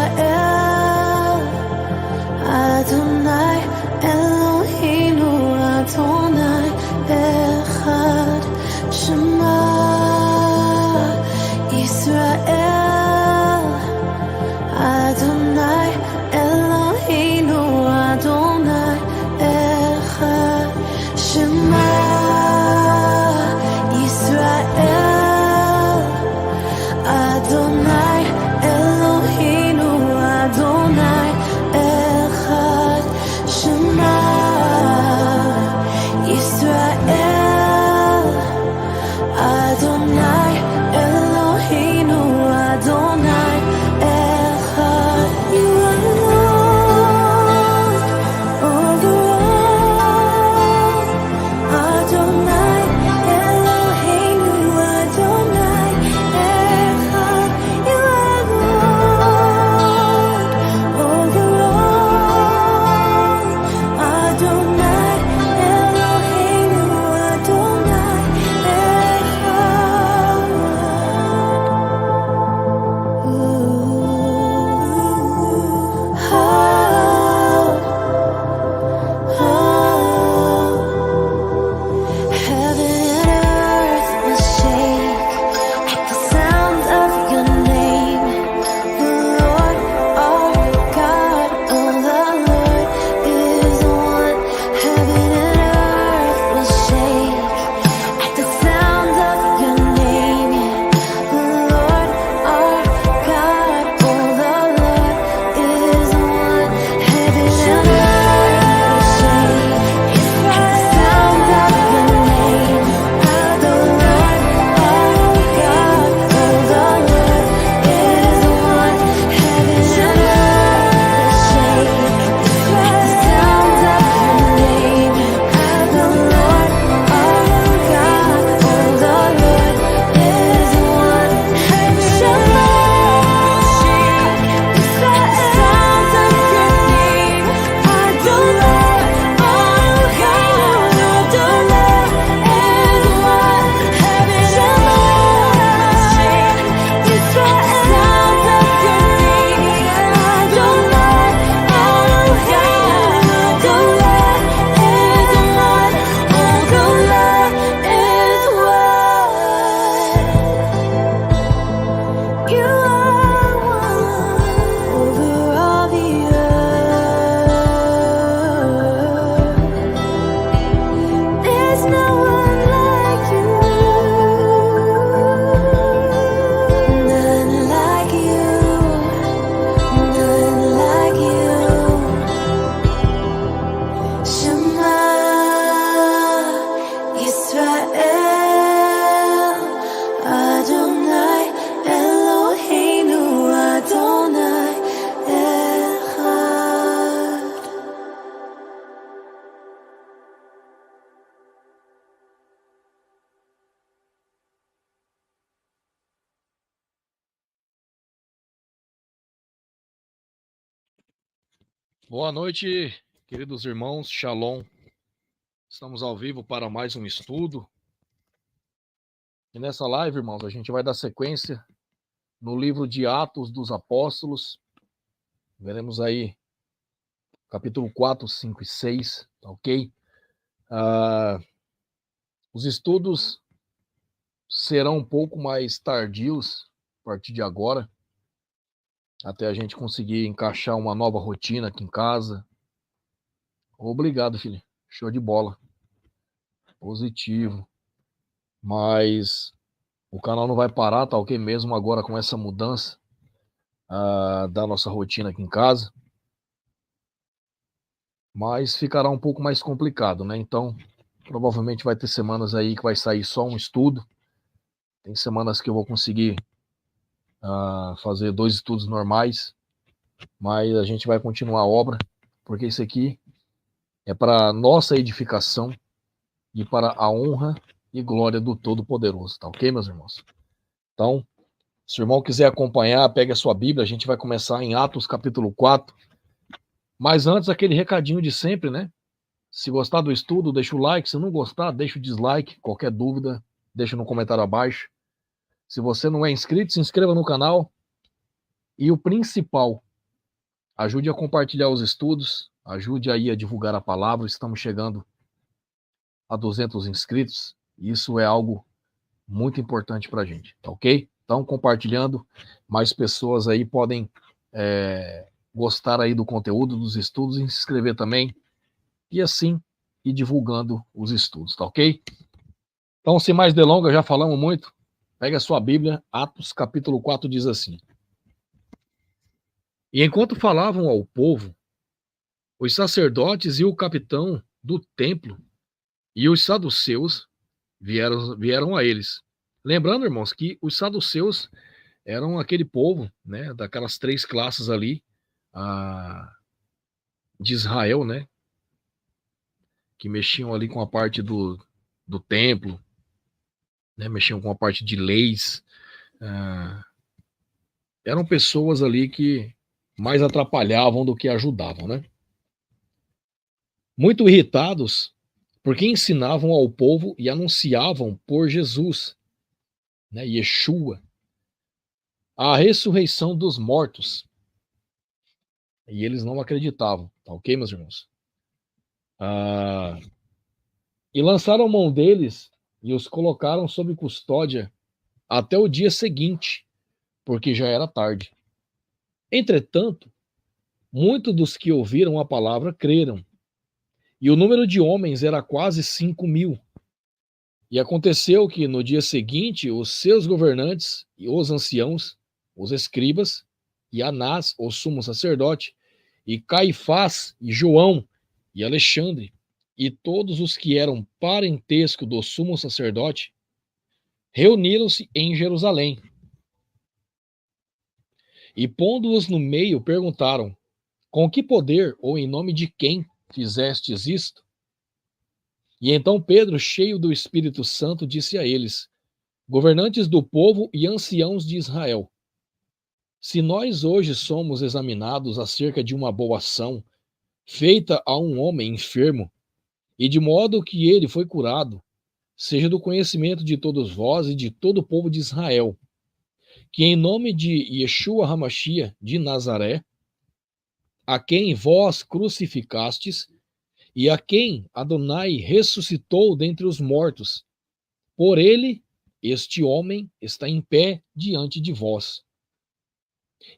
Israel, Adonai Eloheinu, Adonai Echad. Shema Israel, Adonai Eloheinu, Adonai Echad. Shema Israel, Adonai Eloheinu, Adonai Echad. Shema Israel, Adonai Eloheinu, Adonai Echad. You are Lord over all. Adonai Eloheinu, Adonai Echad. You are Lord over all. Adonai Eloheinu, Adonai Echad. Heaven and earth will shake at the sound of your name. The Lord our God, oh, the Lord is one. Heaven and earth will shake at the sound of your name. The Lord our God, oh, the Lord is one. Heaven and earth will shake at the sound of your name. The Lord our God, oh, the Lord is one. Heaven and earth will shake at the sound of your name. The Lord our God, oh, the Lord is one. Shema Israel, the sound of your name. Adonai our God, Adonai is one. Heaven and earth shake Israel, the sound of your name. Adonai our God, Adonai is one. Adonai is one. You are one over all the earth. There's no one like you, none like you, none like you. Shema Israel, Adonai Eloheinu, Adonai Echad. Boa noite, queridos irmãos, Shalom. Estamos ao vivo para mais um estudo. E nessa live, irmãos, a gente vai dar sequência no livro de Atos dos Apóstolos. Veremos aí capítulo 4, 5 e 6, tá ok? Os estudos serão um pouco mais tardios a partir de agora, até a gente conseguir encaixar uma nova rotina aqui em casa. Obrigado, filho. Show de bola. Positivo. Mas o canal não vai parar, tá ok? Mesmo agora com essa mudança da nossa rotina aqui em casa. Mas ficará um pouco mais complicado, né? Então, provavelmente vai ter semanas aí que vai sair só um estudo. Tem semanas que eu vou conseguir fazer 2 estudos normais. Mas a gente vai continuar a obra, porque isso aqui é para nossa edificação e para a honra e glória do Todo-Poderoso, tá ok, meus irmãos? Então, se o irmão quiser acompanhar, pegue a sua Bíblia, a gente vai começar em Atos capítulo 4. Mas antes, aquele recadinho de sempre, né? Se gostar do estudo, deixa o like. Se não gostar, deixa o dislike. Qualquer dúvida, deixa no comentário abaixo. Se você não é inscrito, se inscreva no canal. E o principal, Ajude a compartilhar os estudos, ajude aí a divulgar a palavra. Estamos chegando a 200 inscritos. Isso é algo muito importante para a gente, tá ok? Então, compartilhando, mais pessoas aí podem gostar aí do conteúdo, dos estudos, e se inscrever também, e assim ir divulgando os estudos, tá ok? Então, sem mais delongas, já falamos muito, pega a sua Bíblia, Atos capítulo 4 diz assim: E enquanto falavam ao povo, os sacerdotes e o capitão do templo e os saduceus vieram a eles. Lembrando, irmãos, que os saduceus eram aquele povo, né, daquelas 3 classes ali de Israel, né, que mexiam ali com a parte do templo, né, mexiam com a parte de leis. Eram pessoas ali que mais atrapalhavam do que ajudavam, né? Muito irritados, porque ensinavam ao povo e anunciavam por Jesus, né, Yeshua, a ressurreição dos mortos. E eles não acreditavam, tá ok, meus irmãos? E lançaram mão deles e os colocaram sob custódia até o dia seguinte, porque já era tarde. Entretanto, muitos dos que ouviram a palavra creram, e o número de homens era quase 5.000. E aconteceu que no dia seguinte os seus governantes e os anciãos, os escribas, e Anás, o sumo sacerdote, e Caifás, e João, e Alexandre, e todos os que eram parentesco do sumo sacerdote, reuniram-se em Jerusalém. E pondo-os no meio, perguntaram: Com que poder ou em nome de quem fizestes isto? E então Pedro, cheio do Espírito Santo, disse a eles: Governantes do povo e anciãos de Israel, se nós hoje somos examinados acerca de uma boa ação feita a um homem enfermo, e de modo que ele foi curado, seja do conhecimento de todos vós e de todo o povo de Israel, que em nome de Yeshua Hamashia de Nazaré, a quem vós crucificastes, e a quem Adonai ressuscitou dentre os mortos, por ele, este homem está em pé diante de vós.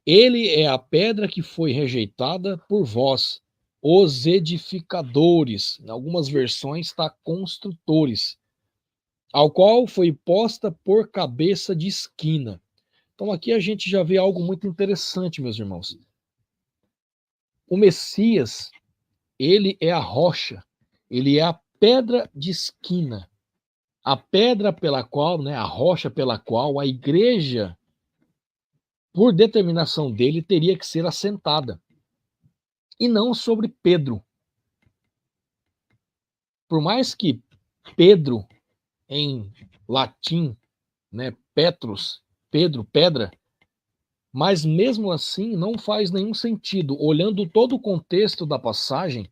Ele é a pedra que foi rejeitada por vós, os edificadores. Em algumas versões está construtores, ao qual foi posta por cabeça de esquina. Então aqui a gente já vê algo muito interessante, meus irmãos. O Messias, ele é a rocha, ele é a pedra de esquina, a pedra pela qual, né, a rocha pela qual a igreja, por determinação dele, teria que ser assentada, e não sobre Pedro. Por mais que Pedro, em latim, né, Petrus, Pedro, pedra, mas mesmo assim não faz nenhum sentido. Olhando todo o contexto da passagem,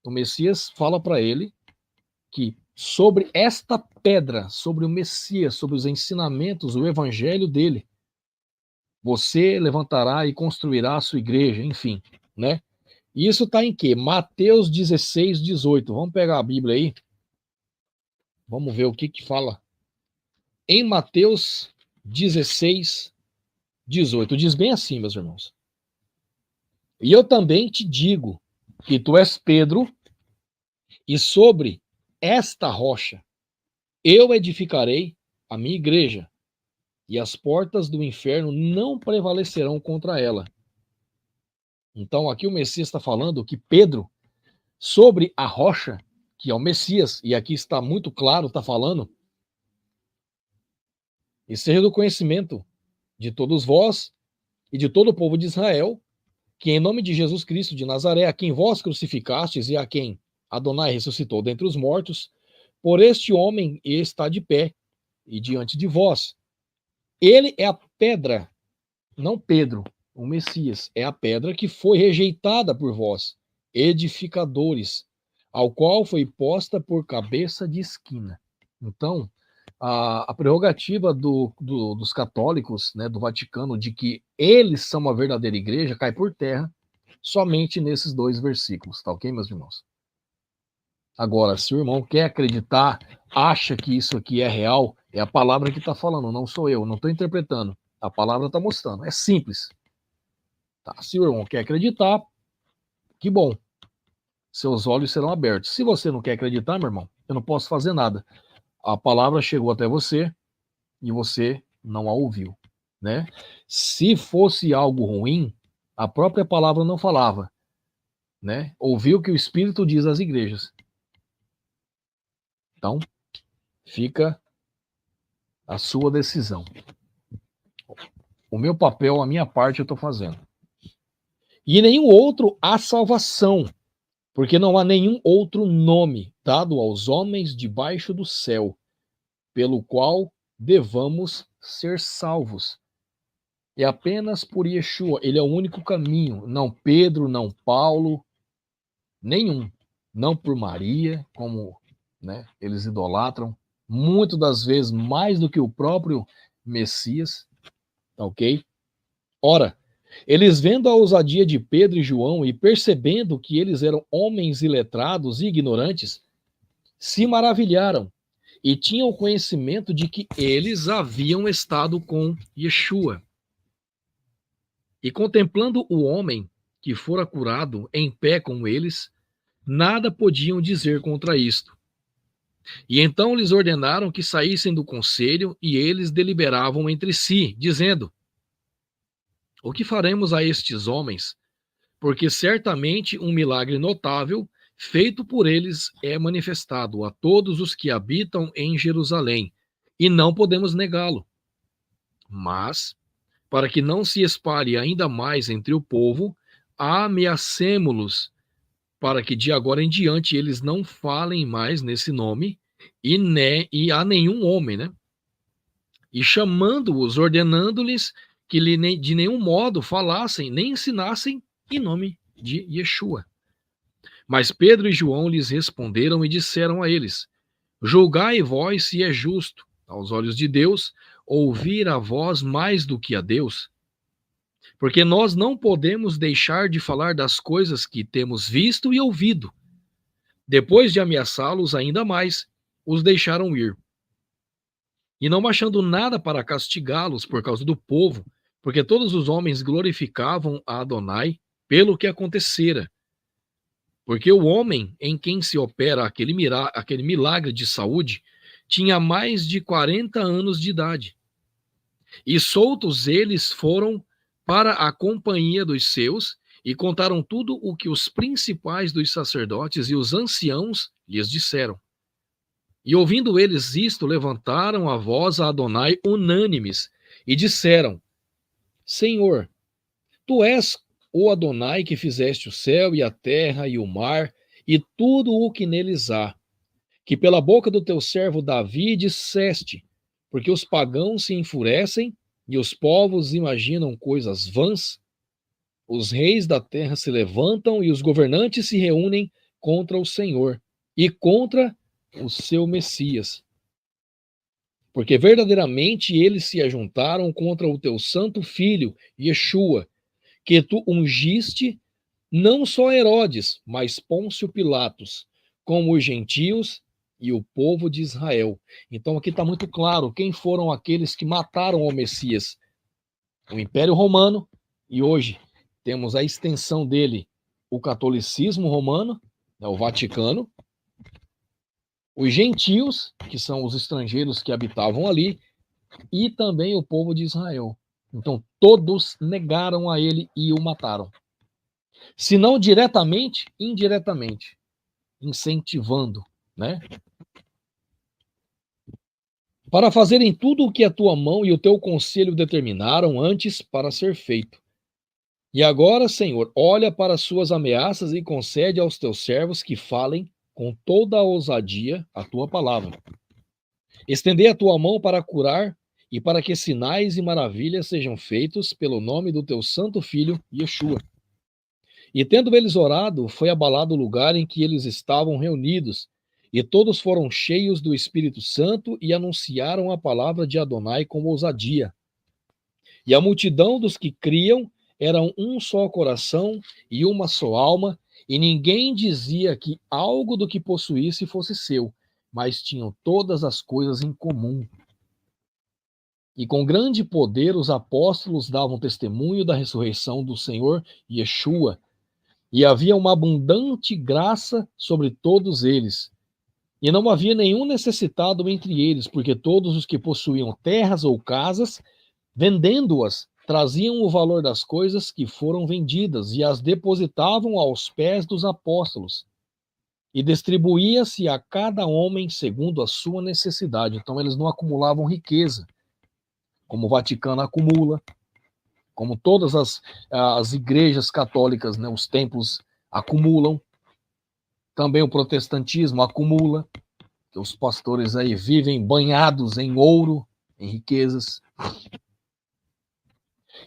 o Messias fala para ele que sobre esta pedra, sobre o Messias, sobre os ensinamentos, o evangelho dele, você levantará e construirá a sua igreja, enfim, né? E isso está em quê? Mateus 16, 18. Vamos pegar a Bíblia aí. Vamos ver o que fala. Em Mateus 16, 18. Diz bem assim, meus irmãos. E eu também te digo que tu és Pedro, e sobre esta rocha eu edificarei a minha igreja, e as portas do inferno não prevalecerão contra ela. Então aqui o Messias está falando que Pedro, sobre a rocha, que é o Messias, e aqui está muito claro, está falando, e seja do conhecimento de todos vós e de todo o povo de Israel, que em nome de Jesus Cristo de Nazaré, a quem vós crucificastes e a quem Adonai ressuscitou dentre os mortos, por este homem está de pé e diante de vós. Ele é a pedra, não Pedro, o Messias, é a pedra que foi rejeitada por vós, edificadores, ao qual foi posta por cabeça de esquina. Então, a prerrogativa dos católicos, né, do Vaticano, de que eles são a verdadeira igreja, cai por terra somente nesses 2 versículos, tá ok, meus irmãos? Agora, se o irmão quer acreditar, acha que isso aqui é real, é a palavra que está falando, não sou eu, não estou interpretando. A palavra está mostrando, é simples. Tá? Se o irmão quer acreditar, que bom. Seus olhos serão abertos. Se você não quer acreditar, meu irmão, eu não posso fazer nada. A palavra chegou até você e você não a ouviu, né? Se fosse algo ruim, a própria palavra não falava, né? Ouviu o que o Espírito diz às igrejas. Então, fica a sua decisão. O meu papel, a minha parte, eu estou fazendo. E nenhum outro há salvação, porque não há nenhum outro nome dado aos homens debaixo do céu, pelo qual devamos ser salvos. É apenas por Yeshua, ele é o único caminho, não Pedro, não Paulo, nenhum. Não por Maria, como, né, eles idolatram, muitas das vezes mais do que o próprio Messias, tá ok? Ora, eles vendo a ousadia de Pedro e João e percebendo que eles eram homens iletrados e ignorantes, se maravilharam e tinham conhecimento de que eles haviam estado com Yeshua. E contemplando o homem que fora curado em pé com eles, nada podiam dizer contra isto. E então lhes ordenaram que saíssem do conselho, e eles deliberavam entre si, dizendo: o que faremos a estes homens? Porque certamente um milagre notável feito por eles é manifestado a todos os que habitam em Jerusalém, e não podemos negá-lo. Mas, para que não se espalhe ainda mais entre o povo, ameacemo-los, para que de agora em diante eles não falem mais nesse nome, e a nenhum homem, né? E chamando-os, ordenando-lhes que de nenhum modo falassem, nem ensinassem em nome de Yeshua. Mas Pedro e João lhes responderam e disseram a eles: julgai vós se é justo, aos olhos de Deus, ouvir a vós mais do que a Deus. Porque nós não podemos deixar de falar das coisas que temos visto e ouvido. Depois de ameaçá-los ainda mais, os deixaram ir. E não achando nada para castigá-los por causa do povo, porque todos os homens glorificavam a Adonai pelo que acontecera. Porque o homem em quem se opera aquele milagre de saúde tinha mais de 40 anos de idade. E soltos eles foram para a companhia dos seus e contaram tudo o que os principais dos sacerdotes e os anciãos lhes disseram. E ouvindo eles isto, levantaram a voz a Adonai unânimes e disseram: Senhor, tu és o Adonai que fizeste o céu e a terra e o mar e tudo o que neles há, que pela boca do teu servo Davi disseste, porque os pagãos se enfurecem e os povos imaginam coisas vãs. Os reis da terra se levantam e os governantes se reúnem contra o Senhor e contra o seu Messias. Porque verdadeiramente eles se ajuntaram contra o teu santo filho, Yeshua, que tu ungiste não só Herodes, mas Pôncio Pilatos, como os gentios e o povo de Israel. Então aqui está muito claro quem foram aqueles que mataram o Messias. O Império Romano, e hoje temos a extensão dele, o catolicismo romano, né, o Vaticano, os gentios, que são os estrangeiros que habitavam ali, e também o povo de Israel. Então todos negaram a ele e o mataram. Se não diretamente, indiretamente, incentivando, né? Para fazerem tudo o que a tua mão e o teu conselho determinaram antes para ser feito. E agora, Senhor, olha para as suas ameaças e concede aos teus servos que falem com toda a ousadia a tua palavra. Estendei a tua mão para curar e para que sinais e maravilhas sejam feitos pelo nome do teu santo filho, Yeshua. E tendo eles orado, foi abalado o lugar em que eles estavam reunidos, e todos foram cheios do Espírito Santo e anunciaram a palavra de Adonai com ousadia. E a multidão dos que criam eram um só coração e uma só alma, e ninguém dizia que algo do que possuísse fosse seu, mas tinham todas as coisas em comum. E com grande poder os apóstolos davam testemunho da ressurreição do Senhor Yeshua, e havia uma abundante graça sobre todos eles. E não havia nenhum necessitado entre eles, porque todos os que possuíam terras ou casas, vendendo-as, traziam o valor das coisas que foram vendidas e as depositavam aos pés dos apóstolos. E distribuía-se a cada homem segundo a sua necessidade. Então eles não acumulavam riqueza, como o Vaticano acumula, como todas as igrejas católicas, né, os templos acumulam. Também o protestantismo acumula, que os pastores aí vivem banhados em ouro, em riquezas.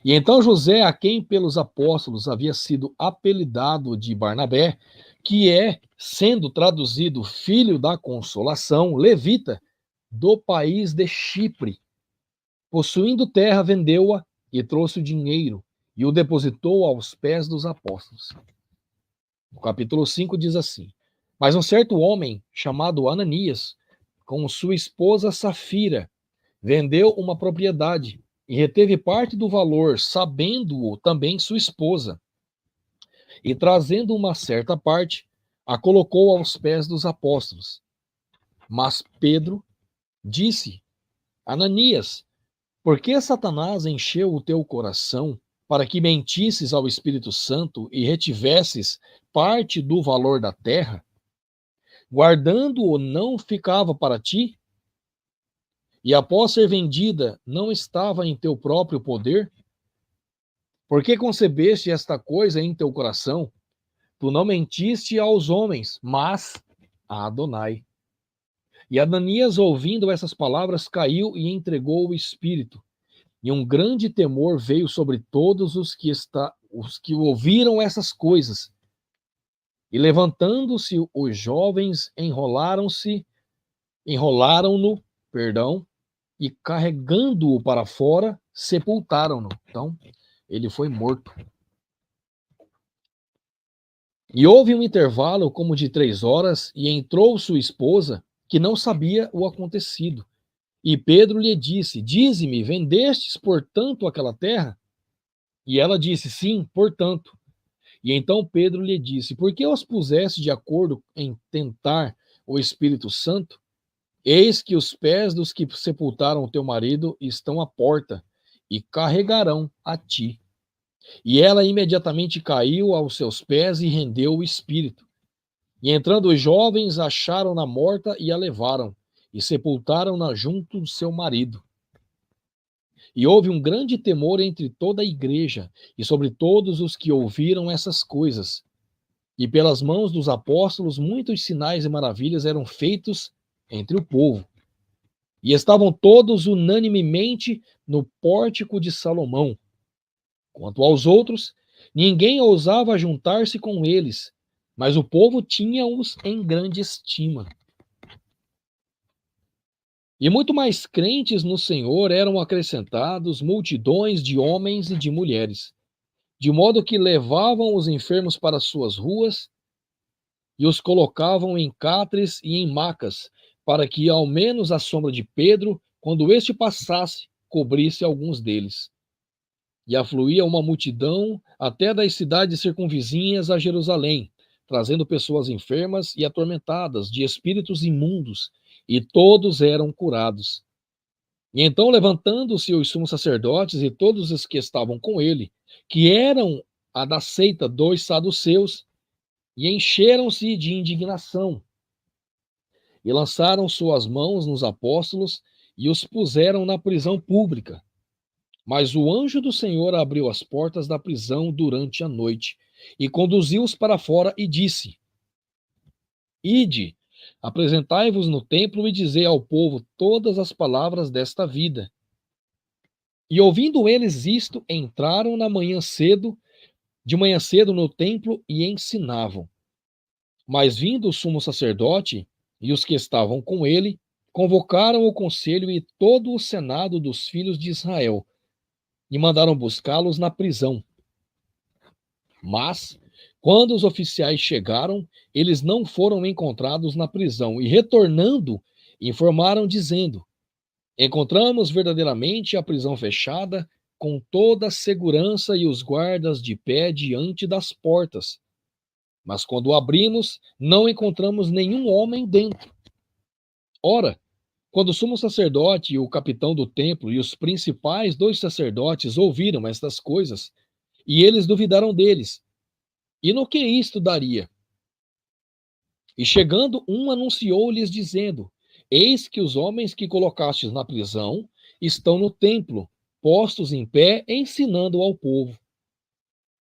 E então José, a quem pelos apóstolos havia sido apelidado de Barnabé, que é, sendo traduzido filho da consolação, levita, do país de Chipre, possuindo terra, vendeu-a e trouxe o dinheiro e o depositou aos pés dos apóstolos. No capítulo 5 diz assim: Mas um certo homem, chamado Ananias, com sua esposa Safira, vendeu uma propriedade e reteve parte do valor, sabendo-o também sua esposa. E trazendo uma certa parte, a colocou aos pés dos apóstolos. Mas Pedro disse: Ananias, por que Satanás encheu o teu coração para que mentisses ao Espírito Santo e retivesses parte do valor da terra? Guardando-o não ficava para ti? E após ser vendida, não estava em teu próprio poder? Por que concebeste esta coisa em teu coração? Tu não mentiste aos homens, mas a Adonai. E Ananias, ouvindo essas palavras, caiu e entregou o espírito. E um grande temor veio sobre todos os que ouviram essas coisas. E levantando-se os jovens, enrolaram-no, e carregando-o para fora, sepultaram-no. Então, ele foi morto. E houve um intervalo como de 3 horas, e entrou sua esposa, que não sabia o acontecido. E Pedro lhe disse: Dize-me, vendestes, portanto, aquela terra? E ela disse: Sim, portanto. E então Pedro lhe disse: Por que os puseste de acordo em tentar o Espírito Santo? Eis que os pés dos que sepultaram o teu marido estão à porta, e carregarão a ti. E ela imediatamente caiu aos seus pés e rendeu o espírito. E entrando os jovens, acharam-na morta e a levaram, e sepultaram-na junto do seu marido. E houve um grande temor entre toda a igreja e sobre todos os que ouviram essas coisas. E pelas mãos dos apóstolos muitos sinais e maravilhas eram feitos entre o povo. E estavam todos unanimemente no pórtico de Salomão. Quanto aos outros, ninguém ousava juntar-se com eles, mas o povo tinha-os em grande estima. E muito mais crentes no Senhor eram acrescentados multidões de homens e de mulheres, de modo que levavam os enfermos para suas ruas e os colocavam em catres e em macas, para que ao menos a sombra de Pedro, quando este passasse, cobrisse alguns deles. E afluía uma multidão até das cidades circunvizinhas a Jerusalém, trazendo pessoas enfermas e atormentadas de espíritos imundos, e todos eram curados. E então, levantando-se os sumos sacerdotes e todos os que estavam com ele, que eram a da seita dos saduceus, e encheram-se de indignação, e lançaram suas mãos nos apóstolos e os puseram na prisão pública. Mas o anjo do Senhor abriu as portas da prisão durante a noite e conduziu-os para fora e disse: Ide, apresentai-vos no templo e dizei ao povo todas as palavras desta vida. E ouvindo eles isto, entraram de manhã cedo no templo e ensinavam. Mas vindo o sumo sacerdote e os que estavam com ele, convocaram o conselho e todo o senado dos filhos de Israel, e mandaram buscá-los na prisão. Mas, quando os oficiais chegaram, eles não foram encontrados na prisão e, retornando, informaram dizendo: encontramos verdadeiramente a prisão fechada, com toda a segurança e os guardas de pé diante das portas. Mas quando abrimos, não encontramos nenhum homem dentro. Ora, quando o sumo sacerdote e o capitão do templo e os principais dos sacerdotes ouviram estas coisas, e eles duvidaram deles, e no que isto daria? E chegando um anunciou-lhes dizendo: eis que os homens que colocastes na prisão estão no templo, postos em pé, ensinando ao povo.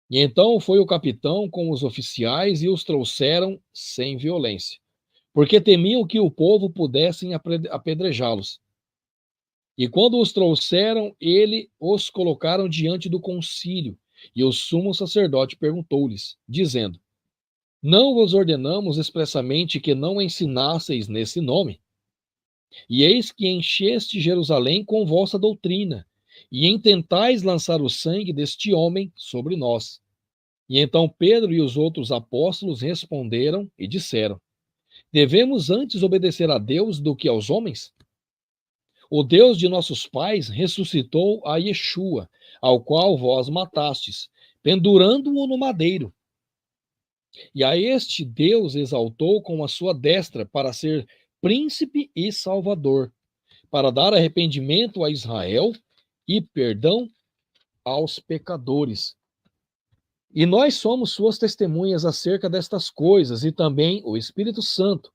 E então foi o capitão com os oficiais e os trouxeram sem violência, porque temiam que o povo pudessem apedrejá-los. E quando os trouxeram, ele os colocaram diante do concílio, e o sumo sacerdote perguntou-lhes, dizendo: não vos ordenamos expressamente que não ensinasseis nesse nome? E eis que encheste Jerusalém com vossa doutrina, e intentais lançar o sangue deste homem sobre nós. E então Pedro e os outros apóstolos responderam e disseram: devemos antes obedecer a Deus do que aos homens? O Deus de nossos pais ressuscitou a Yeshua, ao qual vós matastes, pendurando-o no madeiro. E a este Deus exaltou com a sua destra para ser príncipe e salvador, para dar arrependimento a Israel e perdão aos pecadores. E nós somos suas testemunhas acerca destas coisas, e também o Espírito Santo,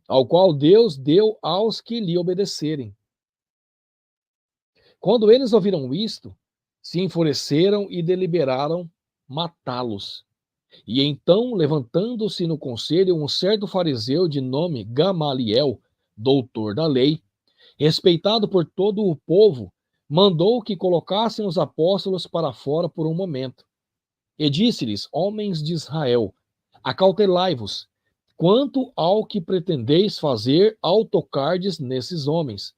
ao qual Deus deu aos que lhe obedecerem. Quando eles ouviram isto, se enfureceram e deliberaram matá-los. E então, levantando-se no conselho, um certo fariseu de nome Gamaliel, doutor da lei, respeitado por todo o povo, mandou que colocassem os apóstolos para fora por um momento. E disse-lhes: homens de Israel, acautelai-vos, quanto ao que pretendeis fazer ao tocardes nesses homens.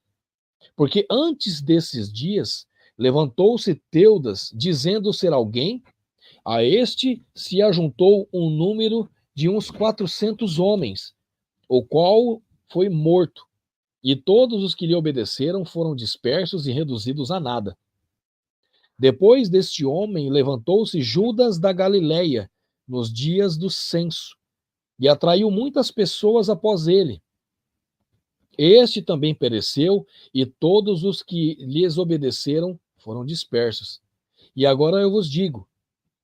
Porque antes desses dias, levantou-se Teudas, dizendo ser alguém. A este se ajuntou um número de uns 400 homens, o qual foi morto, e todos os que lhe obedeceram foram dispersos e reduzidos a nada. Depois deste homem levantou-se Judas da Galileia, nos dias do censo, e atraiu muitas pessoas após ele. Este também pereceu, e todos os que lhes obedeceram foram dispersos. E agora eu vos digo: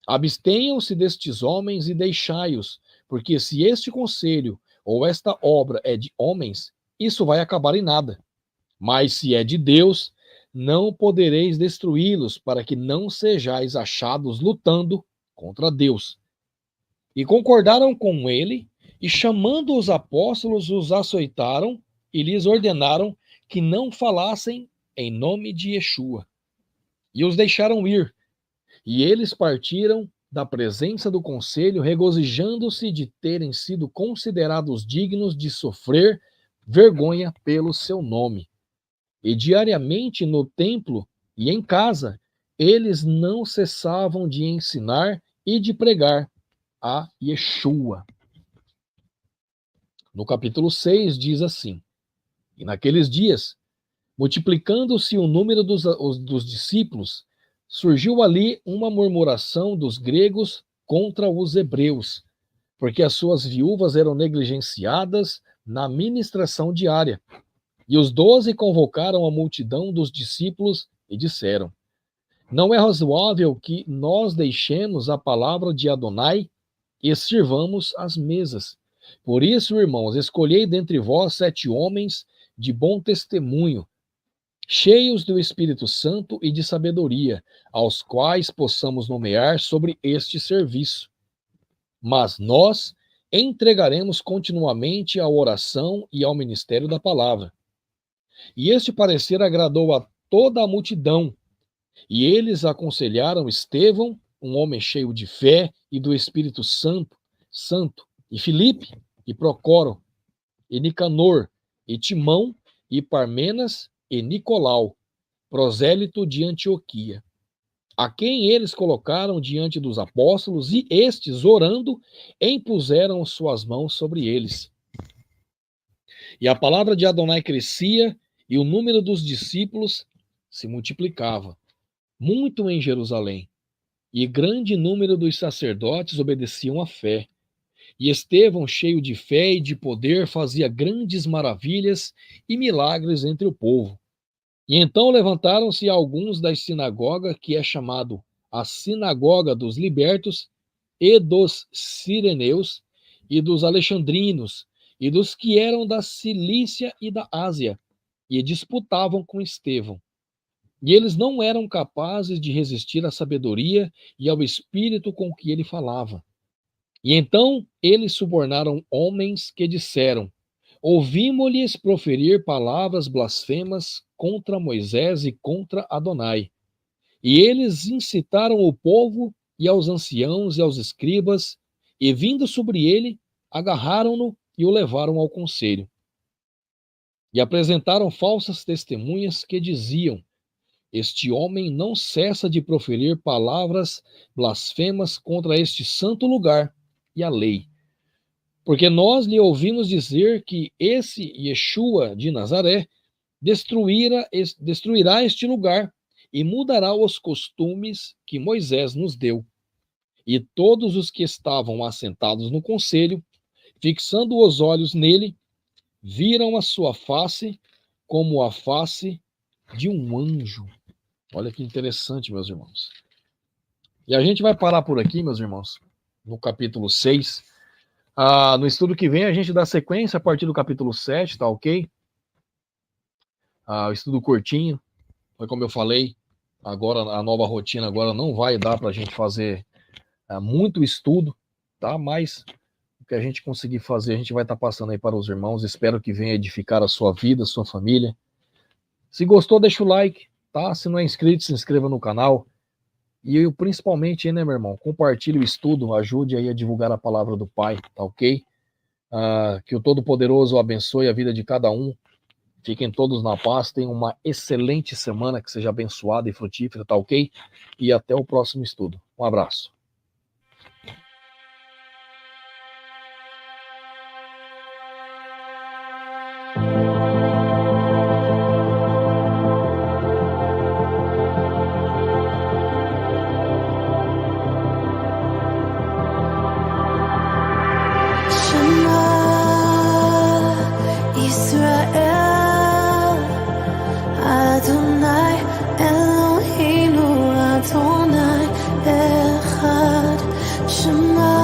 abstenham-se destes homens e deixai-os, porque se este conselho ou esta obra é de homens, isso vai acabar em nada. Mas se é de Deus, não podereis destruí-los, para que não sejais achados lutando contra Deus. E concordaram com ele, e chamando os apóstolos, os açoitaram e lhes ordenaram que não falassem em nome de Yeshua. E os deixaram ir. E eles partiram da presença do conselho, regozijando-se de terem sido considerados dignos de sofrer vergonha pelo seu nome. E diariamente no templo e em casa, eles não cessavam de ensinar e de pregar a Yeshua. No capítulo 6 diz assim: e naqueles dias, multiplicando-se o número dos discípulos, surgiu ali uma murmuração dos gregos contra os hebreus, porque as suas viúvas eram negligenciadas na ministração diária. E os 12 convocaram a multidão dos discípulos e disseram: não é razoável que nós deixemos a palavra de Adonai e sirvamos as mesas. Por isso, irmãos, escolhei dentre vós 7 homens de bom testemunho, cheios do Espírito Santo e de sabedoria, aos quais possamos nomear sobre este serviço. Mas nós entregaremos continuamente à oração e ao ministério da palavra. E este parecer agradou a toda a multidão, e eles aconselharam Estevão, um homem cheio de fé e do Espírito Santo, e Filipe, e Procoro, e Nicanor, e Timão, e Parmenas, e Nicolau, prosélito de Antioquia. a quem eles colocaram diante dos apóstolos, e estes, orando, impuseram suas mãos sobre eles. E a palavra de Adonai crescia, e o número dos discípulos se multiplicava, muito em Jerusalém, e grande número dos sacerdotes obedeciam à fé. E Estevão, cheio de fé e de poder, fazia grandes maravilhas e milagres entre o povo. E então levantaram-se alguns da sinagoga, que é chamado a sinagoga dos libertos, e dos sireneus, e dos alexandrinos, e dos que eram da Cilícia e da Ásia, e disputavam com Estevão. E eles não eram capazes de resistir à sabedoria e ao espírito com que ele falava. E então eles subornaram homens que disseram: ouvimos-lhes proferir palavras blasfemas contra Moisés e contra Adonai. E eles incitaram o povo e aos anciãos e aos escribas, e vindo sobre ele, agarraram-no e o levaram ao conselho. E apresentaram falsas testemunhas que diziam: este homem não cessa de proferir palavras blasfemas contra este santo lugar e a lei. Porque nós lhe ouvimos dizer que esse Yeshua de Nazaré destruirá este lugar e mudará os costumes que Moisés nos deu. E todos os que estavam assentados no conselho, fixando os olhos nele, viram a sua face como a face de um anjo. Olha que interessante, meus irmãos. E a gente vai parar por aqui, meus irmãos, no capítulo 6. No estudo que vem, a gente dá sequência a partir do capítulo 7, tá ok? O estudo curtinho, foi como eu falei, agora a nova rotina agora não vai dar para a gente fazer muito estudo, tá? Mas o que a gente conseguir fazer, a gente vai estar passando aí para os irmãos. Espero que venha edificar a sua vida, a sua família. Se gostou, deixa o like, tá? Se não é inscrito, se inscreva no canal. E eu, principalmente, né, meu irmão, compartilhe o estudo, ajude aí a divulgar a palavra do Pai, tá ok? Que o Todo-Poderoso abençoe a vida de cada um. Fiquem todos na paz, tenham uma excelente semana, que seja abençoada e frutífera, tá ok? E até o próximo estudo. Um abraço. Israel, Adonai Eloheinu, Adonai Echad, Shema.